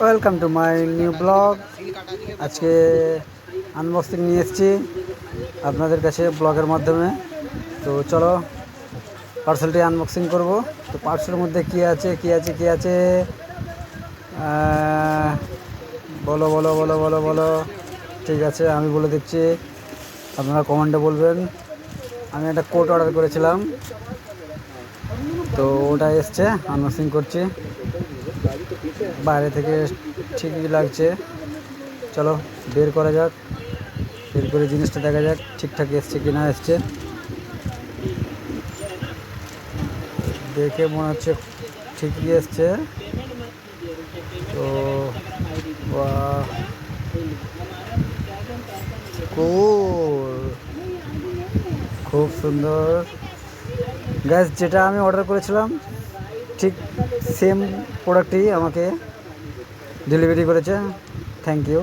Welcome to my new blog. আজকে unboxing নিয়ে এসেছি আপনাদের কাছে ব্লগের মাধ্যমে। তো চলো পার্সেলটি আনবক্সিং করব। তো পার্সেলের মধ্যে কি আছে কি আছে কি আছে বলো বলো বলো বলো বলো। ঠিক আছে, আমি বলে দিচ্ছি, আপনারা কমেন্টে বলবেন। আমি একটা কোট অর্ডার করেছিলাম, তো ওটা এসছে, আনবক্সিং করছি। বাইরে থেকে ঠিকই লাগছে, চলো বের করা যাক, বের করে জিনিসটা দেখা যাক ঠিকঠাক এসছে কি না এসছে। দেখে মনে হচ্ছে ঠিকই এসছে। তো খুব সুন্দর গ্যাস, যেটা আমি অর্ডার করেছিলাম ঠিক সেম প্রোডাক্টই আমাকে ডেলিভারি করেছে। Thank you.